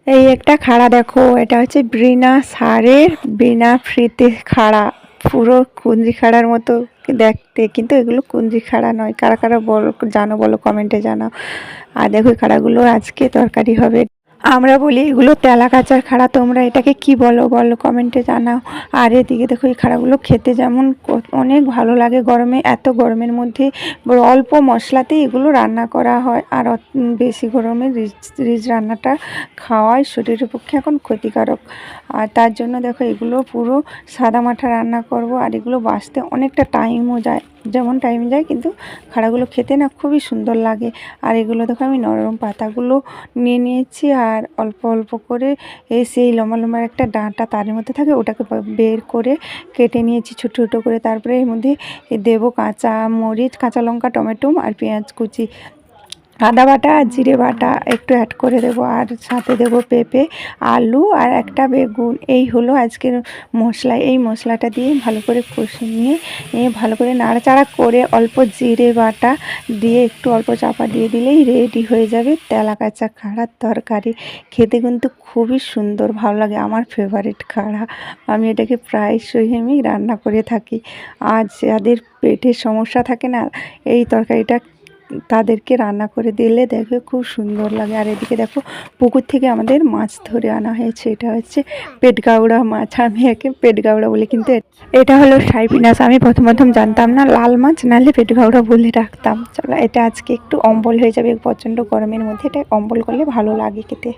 এই একটা খাড়া দেখো, এটা হচ্ছে বিনা সারের বিনা ফ্রিতে খাড়া, পুরো কুঞ্জি খাড়ার মতো দেখতে, কিন্তু এগুলো কুঞ্জি খাড়া নয়। কারা কারা বলো, জানো বলো, কমেন্টে জানাও। আর দেখো এই খাড়াগুলো আজকে তরকারি হবে। আমরা বলি এগুলো তেলা কাচার খাড়া, তোমরা এটাকে কি বলো বলো কমেন্টে জানাও। আর এদিকে দেখো এই খাড়াগুলো খেতে যেমন অনেক ভালো লাগে গরমে, এত গরমের মধ্যে অল্প মশলাতেই এগুলো রান্না করা হয়। আর বেশি গরমে রিচ রিচ রান্নাটা খাওয়াই শরীরের পক্ষে এখন ক্ষতিকারক। আর তার জন্য দেখো এগুলো পুরো সাদা মাঠা রান্না করব। আর এগুলো বাছতে অনেকটা টাইমও যায়, যেমন টাইম যায়, কিন্তু খাড়াগুলো খেতে না খুবই সুন্দর লাগে। আর এগুলো দেখো আমি নরম পাতাগুলো নিয়ে নিয়েছি, আর অল্প অল্প করে সেই লম্বা লম্বা একটা ডাঁটা তার মধ্যে থাকে, ওটাকে বের করে কেটে নিয়েছি ছোটো ছোটো করে। তারপরে এর মধ্যে দেবো কাঁচা মরিচ, কাঁচা লঙ্কা, টমেটো আর পেঁয়াজ কুচি, আদা বাটা আর জিরে বাটা একটু অ্যাড করে দেবো। আর সাথে দেবো পেঁপে, আলু আর একটা বেগুন। এই হলো আজকের মশলা। এই মশলাটা দিয়ে ভালো করে কষিয়ে নিয়ে ভালো করে নাড়াচাড়া করে অল্প জিরে বাটা দিয়ে একটু অল্প চাপা দিয়ে দিলেই রেডি হয়ে যাবে তেলা কাঁচা খাড়ার তরকারি। খেতে কিন্তু খুবই সুন্দর ভালো লাগে, আমার ফেভারিট খাড়া। আমি এটাকে প্রায়শই আমি রান্না করে থাকি। আর যাদের পেটের সমস্যা থাকে না, এই তরকারিটা তাদেরকে রান্না করে দিলে দেখবে খুব সুন্দর লাগে। আর এদিকে দেখো পুকুর থেকে আমাদের মাছ ধরে আনা হয়েছে, এটা হচ্ছে পেটগাউড়া মাছ। আমি একে পেটগাউড়া বলি, কিন্তু এটা হলো সাইপিনাস। আমি প্রথম প্রথম জানতাম না, লাল মাছ নাহলে পেটগাউড়া বলে রাখতাম। চলো, এটা আজকে একটু অম্বল হয়ে যাবে প্রচণ্ড গরমের মধ্যে, এটা অম্বল করলে ভালো লাগে খেতে।